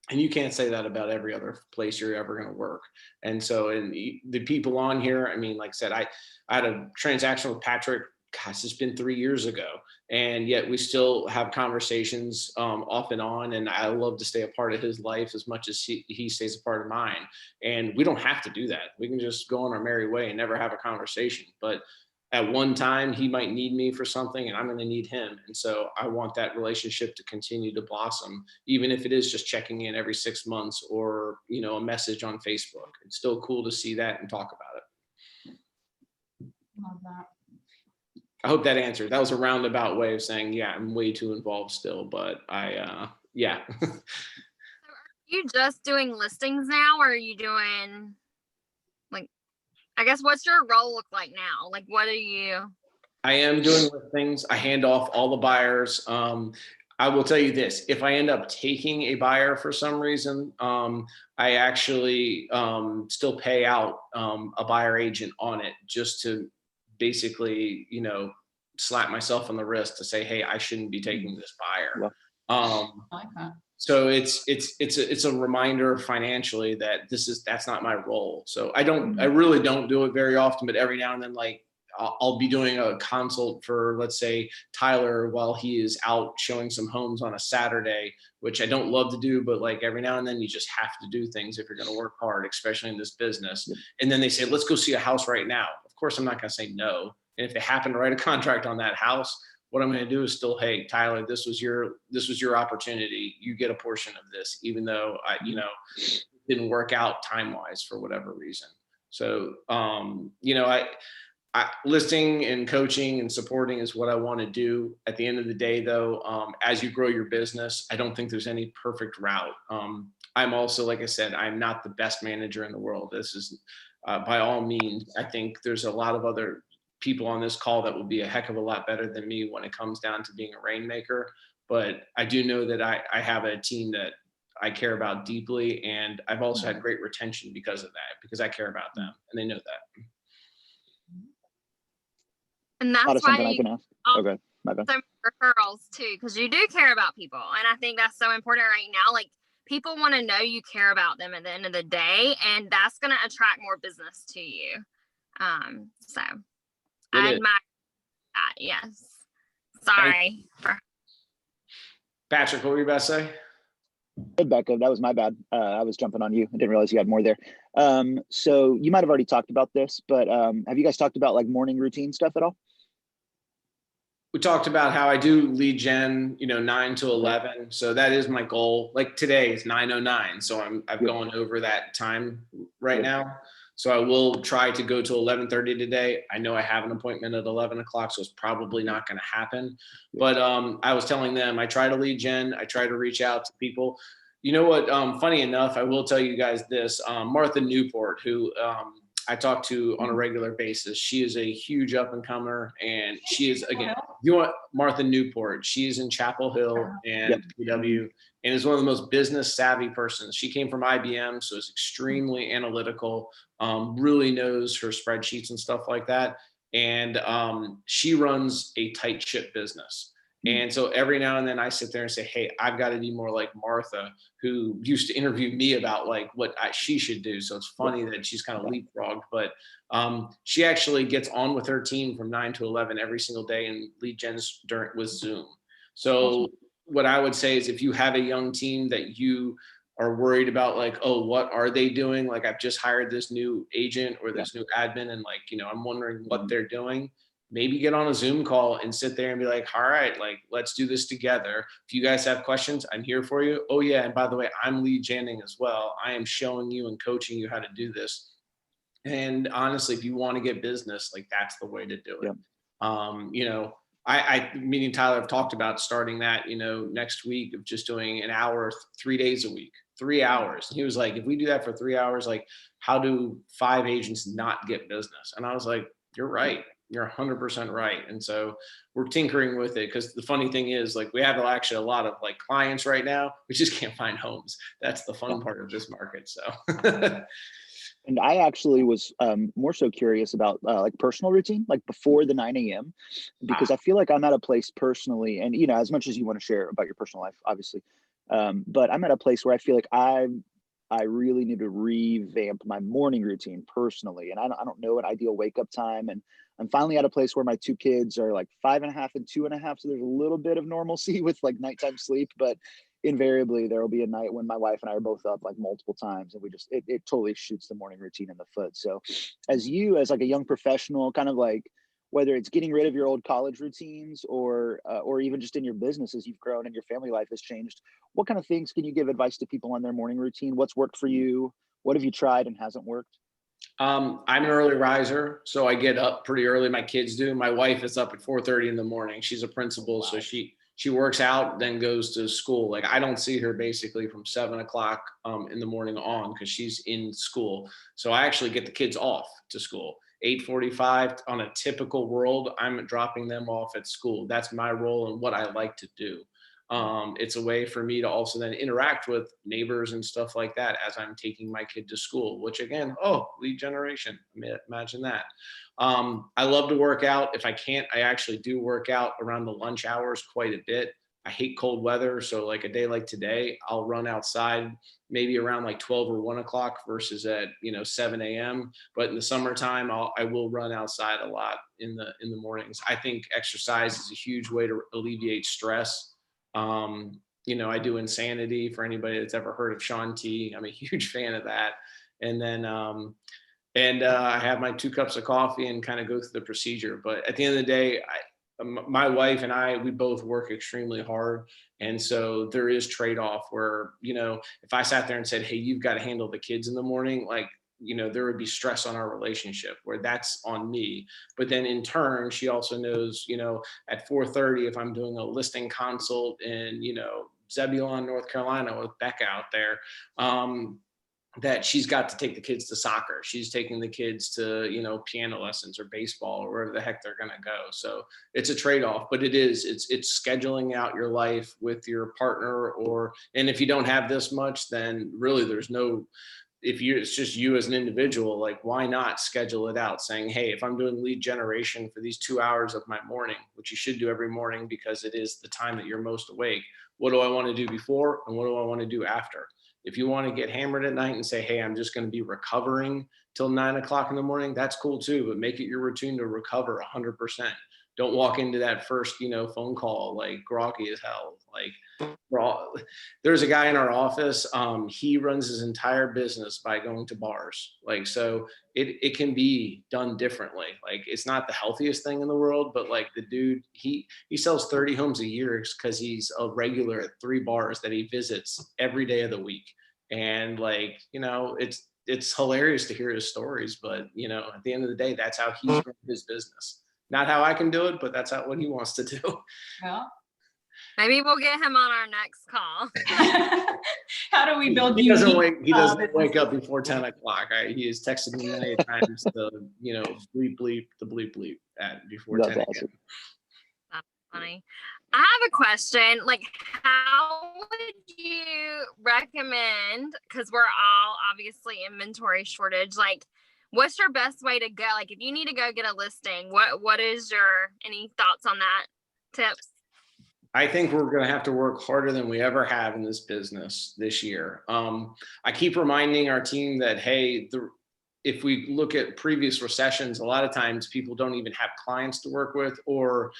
And you can't say that about every other place you're ever going to work. And so, and the people on here, I mean, like I said, I had a transaction with Patrick, gosh, it's been 3 years ago. And yet we still have conversations off and on. And I love to stay a part of his life as much as he stays a part of mine. And we don't have to do that. We can just go on our merry way and never have a conversation. But at one time he might need me for something and I'm going to need him. And so I want that relationship to continue to blossom, even if it is just checking in every 6 months or, you know, a message on Facebook. It's still cool to see that and talk about it. Love that. I hope that answered. That was a roundabout way of saying, yeah, I'm way too involved still, but yeah. So are you just doing listings now, or are you doing, like, I guess, what's your role look like now? Like, what are you? I am doing things. I hand off all the buyers. I will tell you this, if I end up taking a buyer for some reason, I actually still pay out a buyer agent on it just to basically, you know, slap myself on the wrist to say, hey, I shouldn't be taking this buyer. I like that. So it's a reminder financially that that's not my role. So I really don't do it very often, but every now and then, like I'll be doing a consult for, let's say, Tyler while he is out showing some homes on a Saturday, which I don't love to do, but like every now and then you just have to do things if you're going to work hard, especially in this business. And then they say, let's go see a house right now. Of course, I'm not going to say no. And if they happen to write a contract on that house, what I'm going to do is still, hey, Tyler, this was your opportunity. You get a portion of this, even though it didn't work out time-wise for whatever reason. So, listing and coaching and supporting is what I want to do. At the end of the day, though, as you grow your business, I don't think there's any perfect route. I'm also, like I said, I'm not the best manager in the world. This is, by all means, I think there's a lot of other people on this call that will be a heck of a lot better than me when it comes down to being a rainmaker. But I do know that I have a team that I care about deeply. And I've also had great retention because of that, because I care about them and they know that. And that's why I can ask. Okay, my bad. So referrals too, because you do care about people. And I think that's so important right now. Like, people want to know you care about them at the end of the day, and that's going to attract more business to you. So I admire that. Yes. Sorry. Patrick, what were you about to say? Hey, Becca, that was my bad. I was jumping on you. I didn't realize you had more there. So you might have already talked about this, but have you guys talked about like morning routine stuff at all? We talked about how I do lead gen, 9 to 11. So that is my goal. Like today is 9:09. So I've gone over that time right now. So I will try to go to 11:30 today. I know I have an appointment at 11 o'clock, so it's probably not going to happen. But I was telling them, I try to lead gen. I try to reach out to people. You know what? Funny enough, I will tell you guys this. Martha Newport, who I talk to on a regular basis. She is a huge up and comer, and she is, again, you want Martha Newport. She's in Chapel Hill and PW, and is one of the most business savvy persons. She came from IBM, so is extremely analytical, really knows her spreadsheets and stuff like that. And she runs a tight ship business. And so every now and then I sit there and say, hey, I've got to be more like Martha, who used to interview me about like what she should do. So it's funny that she's kind of leapfrogged, but she actually gets on with her team from 9 to 11 every single day and lead gens with Zoom. So what I would say is, if you have a young team that you are worried about, like, oh, what are they doing? Like, I've just hired this new agent or this new admin, and like, I'm wondering what they're doing. Maybe get on a Zoom call and sit there and be like, all right, like, let's do this together. If you guys have questions, I'm here for you. Oh yeah, and by the way, I'm lead genning as well. I am showing you and coaching you how to do this. And honestly, if you want to get business, like, that's the way to do it. Me and Tyler have talked about starting that, next week, of just doing an hour, 3 days a week, 3 hours. And he was like, if we do that for 3 hours, like, how do 5 agents not get business? And I was like, you're right. You're 100% right. And so we're tinkering with it, because the funny thing is, like, we have actually a lot of like clients right now. We just can't find homes. That's the fun part of this market. So. And I actually was more so curious about like personal routine, like before the 9 a.m., because I feel like I'm at a place personally, and as much as you want to share about your personal life, obviously, But I'm at a place where I feel like I really need to revamp my morning routine personally. And I don't know an ideal wake up time. And I'm finally at a place where my two kids are like 5.5 and 2.5. So there's a little bit of normalcy with like nighttime sleep, but invariably there will be a night when my wife and I are both up like multiple times, and it totally shoots the morning routine in the foot. So as like a young professional, kind of like, whether it's getting rid of your old college routines or even just in your business as you've grown and your family life has changed, what kind of things can you give advice to people on their morning routine? What's worked for you? What have you tried and hasn't worked? I'm an early riser, so I get up pretty early. My kids do. My wife is up at 4:30 in the morning. She's a principal, Wow. so she works out, then goes to school. Like I don't see her basically from 7 o'clock in the morning on, because she's in school. So I actually get the kids off to school. 8:45 on a typical world, I'm dropping them off at school. That's my role and what I like to do. It's a way for me to also then interact with neighbors and stuff like that as I'm taking my kid to school, which again, lead generation. Imagine that. I love to work out. If I can't, I actually do work out around the lunch hours quite a bit. I hate cold weather. So like a day like today, I'll run outside maybe around like 12 or 1 o'clock versus at 7 a.m. But in the summertime, I will run outside a lot in the mornings. I think exercise is a huge way to alleviate stress. I do Insanity for anybody that's ever heard of Sean T. I'm a huge fan of that. And then I have my 2 cups of coffee and kind of go through the procedure. But at the end of the day, my wife and I, we both work extremely hard. And so there is trade-off where, if I sat there and said, hey, you've got to handle the kids in the morning, like, there would be stress on our relationship where that's on me. But then in turn, she also knows, at 4:30, if I'm doing a listing consult in, Zebulon, North Carolina with Becca out there, that she's got to take the kids to soccer. She's taking the kids to, piano lessons or baseball or wherever the heck they're going to go. So it's a trade-off, but it's scheduling out your life with your partner, and if you don't have this much, then really there's no, it's just you as an individual, like why not schedule it out saying, hey, if I'm doing lead generation for these 2 hours of my morning, which you should do every morning because it is the time that you're most awake, what do I want to do before and what do I want to do after? If you want to get hammered at night and say, hey, I'm just going to be recovering till 9 o'clock in the morning, that's cool too, but make it your routine to recover 100%. Don't walk into that first, phone call like groggy as hell. Like there's a guy in our office. He runs his entire business by going to bars. Like, so it can be done differently. Like, it's not the healthiest thing in the world, but like the dude, he sells 30 homes a year because he's a regular at 3 bars that he visits every day of the week. And like, it's hilarious to hear his stories, but at the end of the day, that's how he's run his business. Not how I can do it, but that's what he wants to do. Well, Maybe we'll get him on our next call. how do we build? He doesn't wake up before 10 o'clock. He has texted me many times to, bleep the bleep at before That's 10 awesome. a.m. That's funny. I have a question. Like, how would you recommend, because we're all obviously inventory shortage, like what's your best way to go? Like if you need to go get a listing, what is any thoughts on that? Tips? I think we're going to have to work harder than we ever have in this business this year. I keep reminding our team that, hey, if we look at previous recessions, a lot of times people don't even have clients to work with, or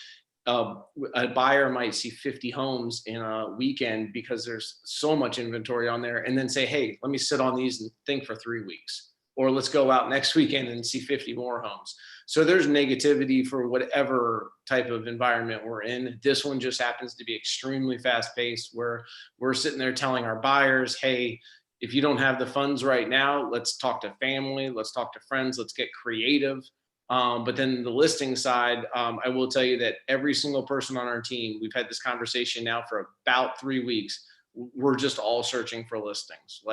a buyer might see 50 homes in a weekend because there's so much inventory on there, and then say, hey, let me sit on these and think for 3 weeks, or let's go out next weekend and see 50 more homes. So there's negativity for whatever type of environment we're in. This one just happens to be extremely fast paced, where we're sitting there telling our buyers, hey, if you don't have the funds right now, let's talk to family, let's talk to friends, let's get creative. But then the listing side, I will tell you that every single person on our team, we've had this conversation now for about 3 weeks. We're just all searching for listings.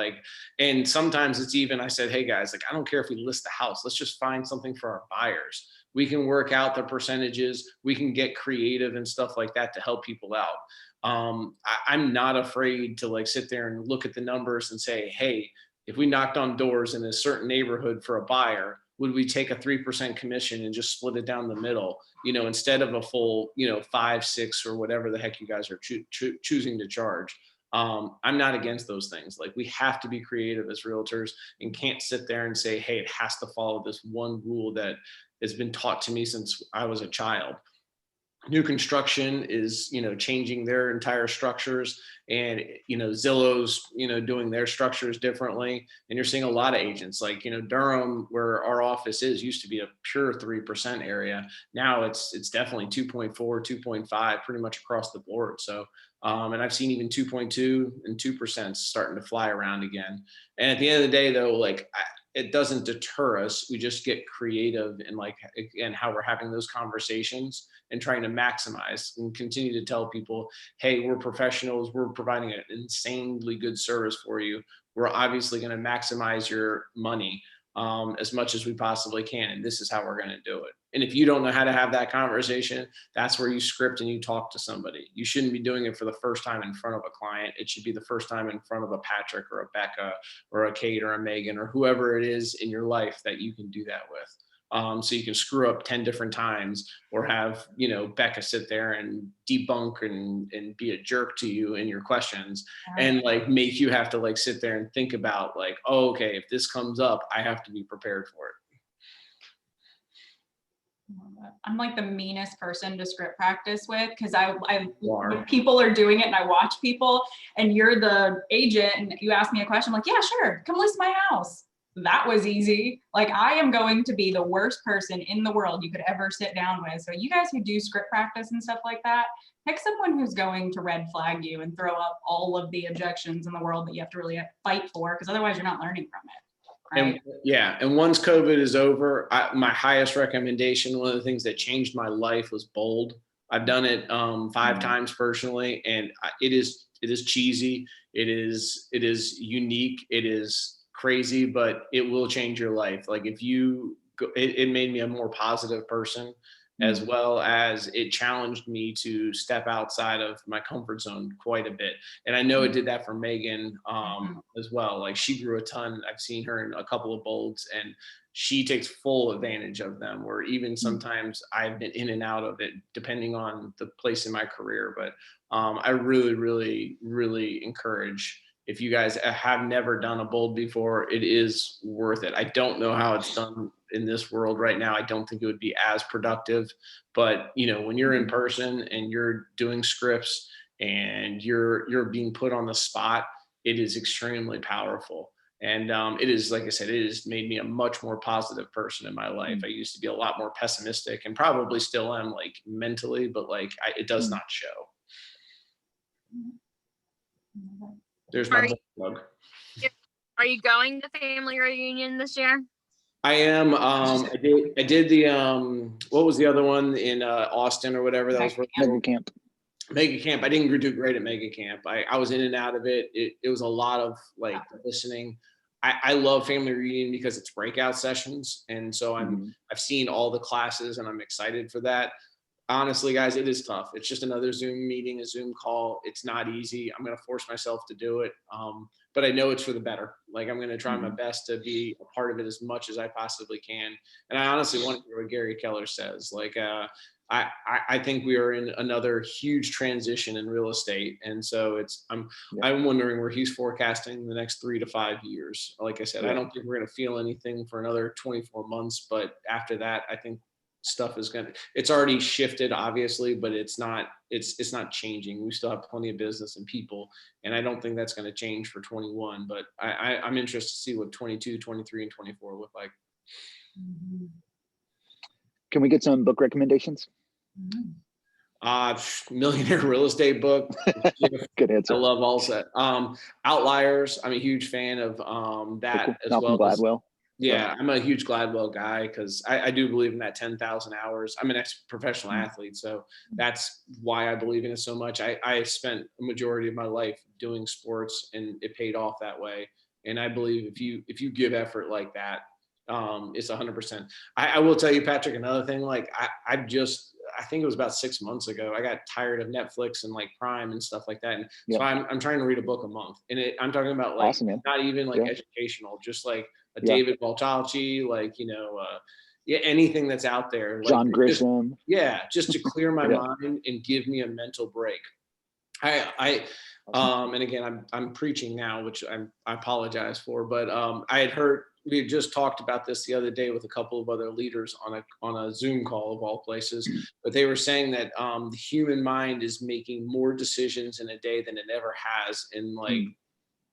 And sometimes it's even, I said, hey guys, I don't care if we list the house, let's just find something for our buyers. We can work out the percentages, we can get creative and stuff like that to help people out. I'm not afraid to sit there and look at the numbers and say, hey, if we knocked on doors in a certain neighborhood for a buyer, would we take a 3% commission and just split it down the middle, instead of a full, 5, 6, or whatever the heck you guys are choosing to charge? I'm not against those things. Like, we have to be creative as realtors and can't sit there and say, hey, it has to follow this one rule that has been taught to me since I was a child. New construction is, changing their entire structures, and, Zillow's, doing their structures differently. And you're seeing a lot of agents like, Durham, where our office is, used to be a pure 3% area. Now it's definitely 2.4, 2.5, pretty much across the board. So, and I've seen even 2.2 and 2% starting to fly around again. And at the end of the day, though, like, it doesn't deter us. We just get creative in, like, again, how we're having those conversations and trying to maximize and continue to tell people, hey, we're professionals. We're providing an insanely good service for you. We're obviously going to maximize your money as much as we possibly can. And this is how we're going to do it. And if you don't know how to have that conversation, that's where you script and you talk to somebody. You shouldn't be doing it for the first time in front of a client. It should be the first time in front of a Patrick or a Becca or a Kate or a Megan or whoever it is in your life that you can do that with. So you can screw up 10 different times, or have, Becca sit there and debunk and be a jerk to you in your questions, and, like, make you have to, like, sit there and think about, like, oh, okay, if this comes up, I have to be prepared for it. I'm like the meanest person to script practice with, because I Wow. when people are doing it and I watch people, and you're the agent and you ask me a question, I'm like, yeah, sure, come list my house. That was easy. Like, I am going to be the worst person in the world you could ever sit down with. So you guys who do script practice and stuff like that, pick someone who's going to red flag you and throw up all of the objections in the world that you have to really fight for, because otherwise you're not learning from it. Right? And once COVID is over, my highest recommendation, one of the things that changed my life, was bold. I've done it 5 times personally, and it is cheesy. It is unique. It is crazy, but it will change your life. Like, if you go, it made me a more positive person, as well as it challenged me to step outside of my comfort zone quite a bit. And I know it did that for Megan as well. Like, she grew a ton. I've seen her in a couple of bolds, and she takes full advantage of them, where even sometimes I've been in and out of it depending on the place in my career. But I really, really, really encourage, if you guys have never done a bold before, it is worth it. I don't know how it's done in this world right now. I don't think it would be as productive, but, when you're in person and you're doing scripts and you're being put on the spot, it is extremely powerful. And it is, like I said, it has made me a much more positive person in my life. I used to be a lot more pessimistic, and probably still am, like, mentally, but, like, it does not show. There's my book plug. Are you going to family reunion this year? I am. I did the what was the other one in Austin or whatever that was? Mega Camp. Mega Camp. I didn't do great at Mega Camp. I was in and out of it. It was a lot of, like, listening. I love family reunion because it's breakout sessions, and so I've seen all the classes, and I'm excited for that. Honestly, guys, it is tough. It's just another Zoom meeting, a Zoom call. It's not easy. I'm going to force myself to do it. But I know it's for the better. Like, I'm going to try my best to be a part of it as much as I possibly can. And I honestly want to hear what Gary Keller says. Like, I think we are in another huge transition in real estate. And so I'm wondering where he's forecasting the next 3 to 5 years. Like I said, I don't think we're going to feel anything for another 24 months. But after that, I think stuff is it's already shifted, obviously, but it's not changing. We still have plenty of business and people, and I don't think that's going to change for 21, but I'm interested to see what 22, 23, and 24 look like. Can we get some book recommendations? Millionaire Real Estate book. Good answer. I love all that. Outliers. I'm a huge fan of that as Malcolm well. Gladwell. Yeah, I'm a huge Gladwell guy, because I do believe in that 10,000 hours. I'm an ex-professional athlete, so that's why I believe in it so much. I spent a majority of my life doing sports, and it paid off that way. And I believe if you give effort like that, it's 100%. I will tell you, Patrick, another thing. Like, I think it was about 6 months ago, I got tired of Netflix and, like, Prime and stuff like that. And so I'm trying to read a book a month, and I'm talking about, like, awesome, man. not even like educational, just like a David Baltalchi, like, anything that's out there. Like, John Grisham. Just to clear my mind and give me a mental break. I and again, I'm preaching now, which I apologize for, but I had heard, we had just talked about this the other day with a couple of other leaders on a Zoom call of all places, but they were saying that the human mind is making more decisions in a day than it ever has in like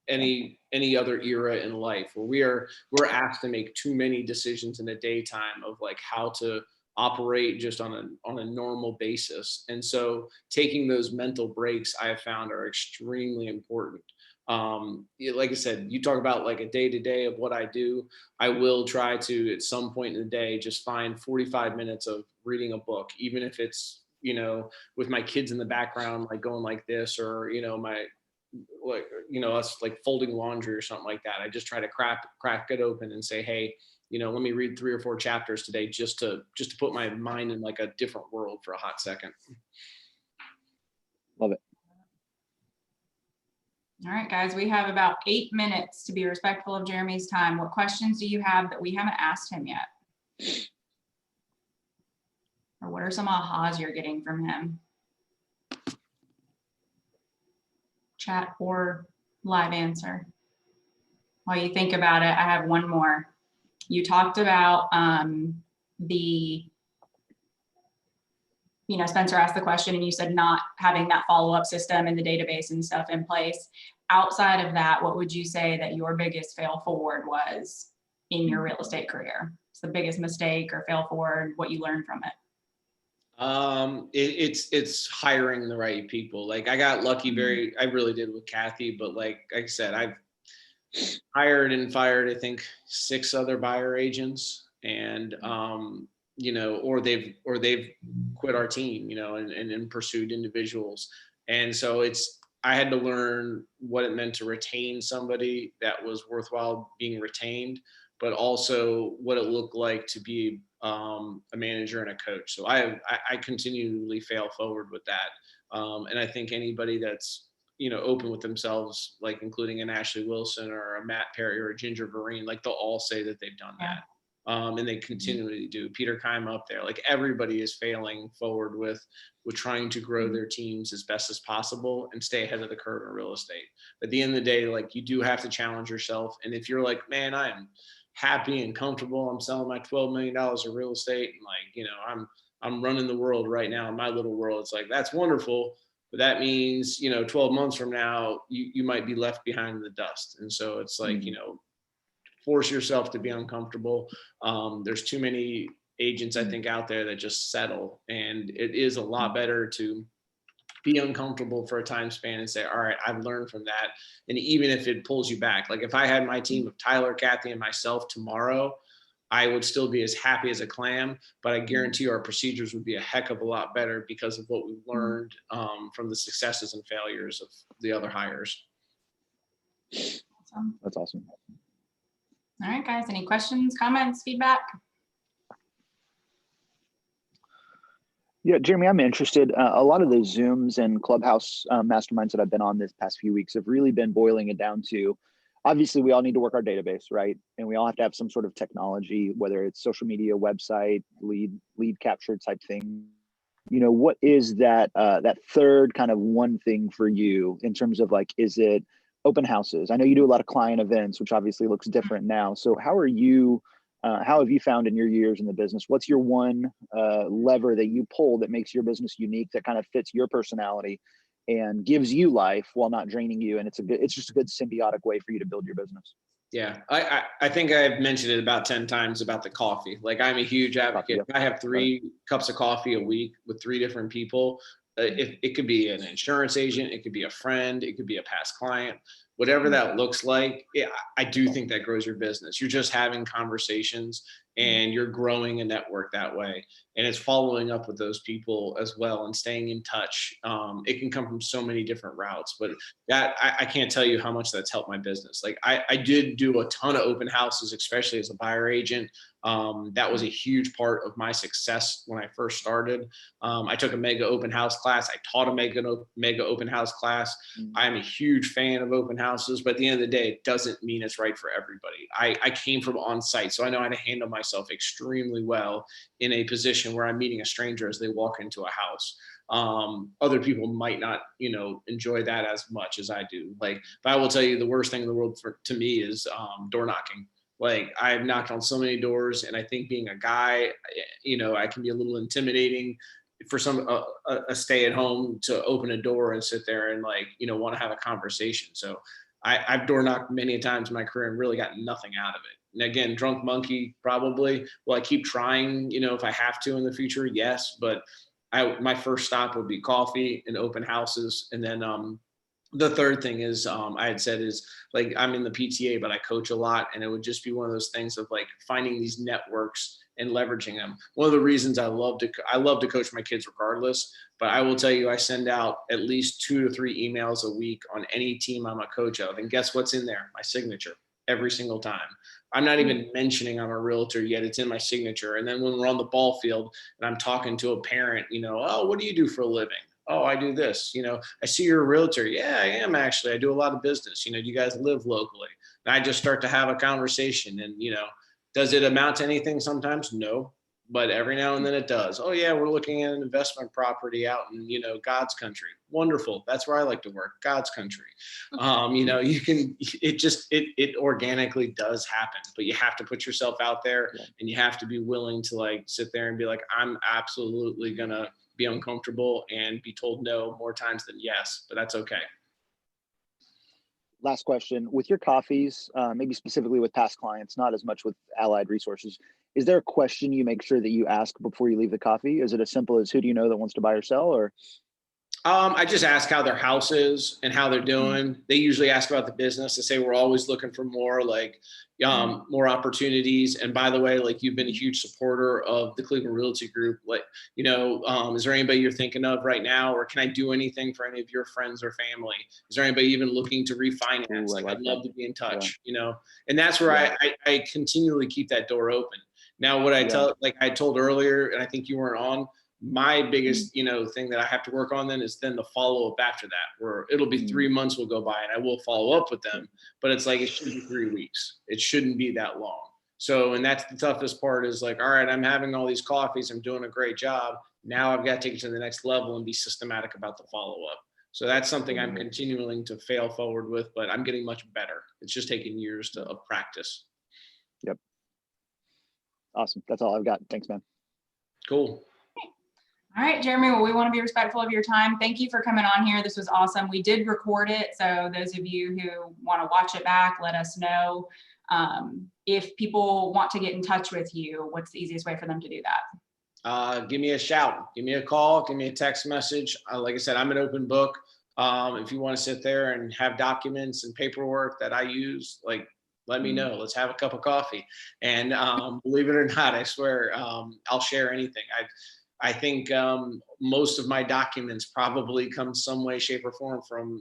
any other era in life, where we're asked to make too many decisions in a daytime of like how to operate just on a normal basis. And so taking those mental breaks I have found are extremely important. Like I said, you talk about like a day to day of what I do. I will try to at some point in the day just find 45 minutes of reading a book, even if it's, with my kids in the background, like going like this, or, my, like, us like folding laundry or something like that. I just try to crack it open and say, hey, let me read 3 or 4 chapters today, just to put my mind in like a different world for a hot second. Love it. All right, guys, we have about 8 minutes to be respectful of Jeremy's time. What questions do you have that we haven't asked him yet? Or what are some ahas you're getting from him? Chat or live answer. While you think about it, I have one more. You talked about Spencer asked the question and you said not having that follow-up system and the database and stuff in place. Outside of that, what would you say that your biggest fail forward was in your real estate career? It's the biggest mistake or fail forward, what you learned from it? It's hiring the right people. Like I got lucky, I really did with Cathy, but like I said, I've hired and fired, I think 6 other buyer agents, and or they've quit our team, and pursued individuals. And so I had to learn what it meant to retain somebody that was worthwhile being retained, but also what it looked like to be a manager and a coach. So I continually fail forward with that. And I think anybody that's, open with themselves, like including an Ashley Wilson or a Matt Perry or a Ginger Vereen, like they'll all say that they've done that. And they continually do. Peter Keim up there, like everybody is failing forward with trying to grow their teams as best as possible and stay ahead of the curve in real estate. At the end of the day, like you do have to challenge yourself. And if you're like, man, I am happy and comfortable, I'm selling my $12 million of real estate, and like, I'm running the world right now in my little world. It's like, that's wonderful. But that means, 12 months from now, you might be left behind in the dust. And so it's like, force yourself to be uncomfortable. There's too many agents, I think, out there that just settle. And it is a lot better to be uncomfortable for a time span and say, all right, I've learned from that. And even if it pulls you back, like if I had my team of Tyler, Cathy, and myself tomorrow, I would still be as happy as a clam, but I guarantee our procedures would be a heck of a lot better because of what we've learned from the successes and failures of the other hires. Awesome. That's awesome. All right, guys, any questions, comments, feedback? Yeah, Jeremy, I'm interested. A lot of the Zooms and Clubhouse masterminds that I've been on this past few weeks have really been boiling it down to, obviously, we all need to work our database, right? And we all have to have some sort of technology, whether it's social media, website, lead capture type thing. What is that third kind of one thing for you in terms of like, is it open houses? I know you do a lot of client events, which obviously looks different now. So how have you found in your years in the business, what's your one lever that you pull that makes your business unique, that kind of fits your personality and gives you life while not draining you? And it's just a good symbiotic way for you to build your business. Yeah, I think I've mentioned it about 10 times about the coffee. Like I'm a huge advocate. I have 3 cups of coffee a week with 3 different people. It could be an insurance agent, it could be a friend, it could be a past client, whatever that looks like. I do think that grows your business. You're just having conversations and you're growing a network that way. And it's following up with those people as well and staying in touch. It can come from so many different routes, but that I can't tell you how much that's helped my business. Like I did do a ton of open houses, especially as a buyer agent. That was a huge part of my success when I first started. I took a mega open house class. I taught a mega open house class. I'm a huge fan of open houses, but at the end of the day, it doesn't mean it's right for everybody. I came from on site, so I know how to handle myself extremely well in a position where I'm meeting a stranger as they walk into a house. other people might not, enjoy that as much as I do. Like, but I will tell you the worst thing in the world to me is door knocking. Like, I've knocked on so many doors, and I think being a guy, I can be a little intimidating for a stay at home to open a door and sit there and want to have a conversation. So I've door knocked many times in my career and really got nothing out of it. And again, drunk monkey, probably. Will I keep trying, if I have to in the future? Yes. But my first stop would be coffee and open houses. And then the third thing is I had said is, like, I'm in the PTA, but I coach a lot, and it would just be one of those things of like finding these networks and leveraging them. One of the reasons I love to coach my kids regardless, but I will tell you, I send out at least 2 to 3 emails a week on any team I'm a coach of. And guess what's in there? My signature every single time. I'm not even mentioning I'm a realtor yet. It's in my signature. And then when we're on the ball field and I'm talking to a parent, oh, what do you do for a living? Oh, I do this. I see you're a realtor. Yeah, I am actually. I do a lot of business. Do you guys live locally? And I just start to have a conversation. And, does it amount to anything sometimes? No. But every now and then it does. Oh, yeah, we're looking at an investment property out in, God's country. Wonderful. That's where I like to work. God's country. It organically does happen, but you have to put yourself out there, and you have to be willing to sit there and be like, I'm absolutely going to be uncomfortable and be told no more times than yes, but that's okay. Last question. With your coffees, maybe specifically with past clients, not as much with Allied Resources, is there a question you make sure that you ask before you leave the coffee? Is it as simple as, who do you know that wants to buy or sell? Or I just ask how their house is and how they're doing. They usually ask about the business. They say we're always looking for more more opportunities. And by the way, you've been a huge supporter of the Cleveland Realty Group. Is there anybody you're thinking of right now, or can I do anything for any of your friends or family? Is there anybody even looking to refinance? I'd love to be in touch. And that's where I continually keep that door open. Now, what I I told earlier, and I think you weren't on, my biggest, thing that I have to work on then is the follow up after that, where it'll be 3 months will go by and I will follow up with them, but it's it should be 3 weeks. It shouldn't be that long. So, and that's the toughest part is all right, I'm having all these coffees. I'm doing a great job. Now I've got to take it to the next level and be systematic about the follow up. So that's something I'm continuing to fail forward with, but I'm getting much better. It's just taking years of practice. Yep. Awesome. That's all I've got. Thanks, man. Cool. All right, Jeremy, well, we want to be respectful of your time. Thank you for coming on here. This was awesome. We did record it, so those of you who want to watch it back, let us know. If people want to get in touch with you, what's the easiest way for them to do that? Give me a shout, give me a call, give me a text message. Like I said, I'm an open book. If you want to sit there and have documents and paperwork that I use, let me know. Let's have a cup of coffee. And believe it or not, I swear, I'll share anything. I think most of my documents probably come some way, shape, or form from,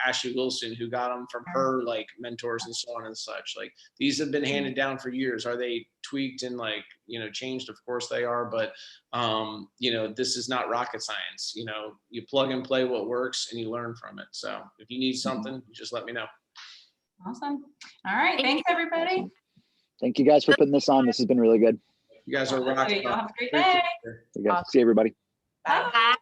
Ashley Wilson, who got them from her mentors and so on and such. These have been handed down for years. Are they tweaked and changed? Of course they are, but this is not rocket science. You plug and play what works and you learn from it. So if you need something, just let me know. Awesome. All right. Thanks, everybody. Thank you guys for putting this on. This has been really good. You guys are rocking. Have a great day. See everybody. Bye.